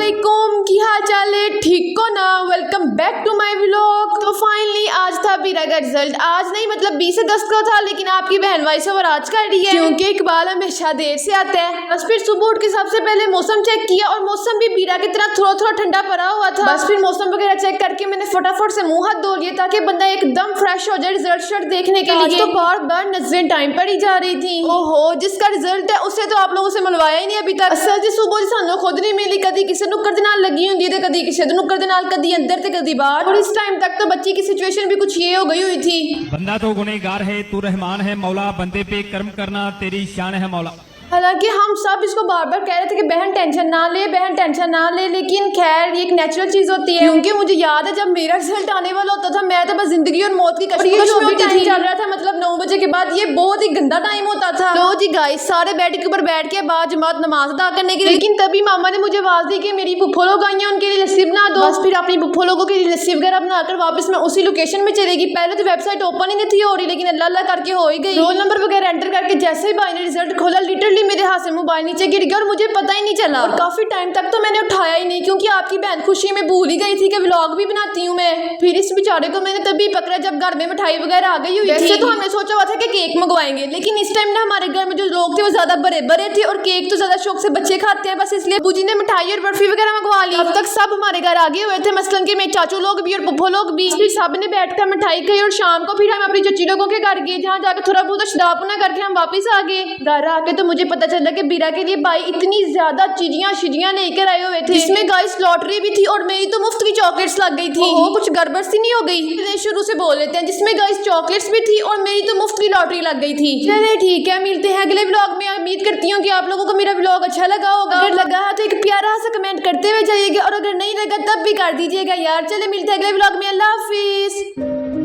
अस्सलामुअलैकुम, की हाल चाल है? ठीक हो ना? Welcome back to my vlog. तो फाइनली आज था बीरा का रिजल्ट। आज नहीं मतलब 20 अगस्त का था, लेकिन आपकी बहन वॉइस ओवर आज कर रही है क्योंकि इकबाल हमेशा देर से आता है। बस फिर सुबह उठ के सबसे पहले मौसम चेक किया और मौसम भी बीरा की तरह थोड़ा थोड़ा ठंडा पड़ा हुआ था। बस फिर मौसम वगैरह चेक करके मैंने फटाफट से मुंह हाथ धो लिए ताकि बंदा एकदम फ्रेश हो जाए रिजल्ट शर्ट देखने के लिए। तो बार बार नजरें टाइम पर ही जा रही थी। ओहो, जिसका रिजल्ट है उसे तो आप लोगों से मिलवाया ही नहीं अभी तक। असल जी सुबह सानू खुद नहीं मिली, कदी किसी नुक्कड़ दे नाल लगी हुंदी ते कदी किसी नुक्कड़ दे नाल, कदी अंदर ते कदी बाहर। और इस टाइम तक तो बच्ची की सिचुएशन भी कुछ ये हो गई हुई थी। बंदा तो गुनहगार है, तू रहमान है मौला, बंदे पे कर्म करना तेरी शान है मौला। हालांकि हम सब इसको बार बार कह रहे थे कि बहन टेंशन ना ले, बहन टेंशन ना ले, लेकिन खैर ये एक नेचुरल चीज होती है। क्योंकि मुझे याद है जब मेरा रिजल्ट आने वाला होता था, मैं तो बस जिंदगी और मौत की कश्मकश में टाइम चल रहा था, मतलब 9 बजे के बाद ये बहुत ही गंदा टाइम होता था। तो जी गाइस सारे बेड के ऊपर बैठ के बाद जमात नमाज अदा करने के लिए, लेकिन तभी मामा ने मुझे आवाज दी कि मेरी पुप्पो लोग आई हैं, उनके लिए लस्सी बना दो। बस फिर अपनी पुप्पो लोगों के लिए लस्सी वगैरह बनाकर वापस मैं उसी लोकेशन में चलेगी। पहले तो वेबसाइट ओपन ही नहीं थी हो रही, लेकिन अल्लाह अल्लाह करके हो ही गई। रोल नंबर वगैरह एंटर करके जैसे ही भाई ने रिजल्ट खोला, लिटरली मेरे हाथ से मोबाइल नीचे गिर गया और मुझे पता ही नहीं चला। और काफी टाइम तक तो मैंने उठाया ही नहीं, क्योंकि आपकी बहन खुशी में भूल ही गई थी कि व्लॉग भी बनाती हूँ मैं। फिर इस बेचारे को मैंने तभी पकड़ा जब घर में मिठाई वगैरह आ गई हुई थी। तो हमने सोचा हुआ था कि केक मंगवाएंगे, लेकिन इस टाइम ना हमारे घर में जो लोग थे वो ज्यादा बड़े बड़े थे और केक तो ज्यादा शौक से बच्चे खाते हैं, बस इसलिए बूजी ने मिठाई और बर्फी वगैरह मंगवा ली। अब तक सब हमारे घर आगे हुए थे, मसलन के मेरे चाचू लोग भी और पुप्पो लोग भी। फिर सब ने बैठकर मिठाई खाई और शाम को फिर हम अपनी चची लोगों के घर गए, जहाँ जाकर थोड़ा बहुत शराबना करके हम वापिस आ गए। घर आके तो मुझे पता चला कि बीरा के लिए भाई इतनी ज्यादा चीजियां लेकर आए हुए थे, जिसमें गाइस लॉटरी भी थी और मेरी तो मुफ्त की चॉकलेट्स लग गई थी। ओहो, कुछ गड़बड़ सी नहीं हो गई? शुरू से बोल लेते हैं, जिसमें गाइस चॉकलेट्स भी थी और मेरी तो मुफ्त की लॉटरी लग गई थी। चलिए ठीक है, मिलते हैं अगले व्लॉग में। उम्मीद करती हूँ कि आप लोगों को मेरा व्लॉग अच्छा लगा होगा। अगर लगा है तो एक प्यारा सा कमेंट करते हुए जाइएगा, और अगर नहीं लगा तब भी कर दीजिएगा यार। चले मिलते हैं अगले व्लॉग में। अल्लाह हाफिज।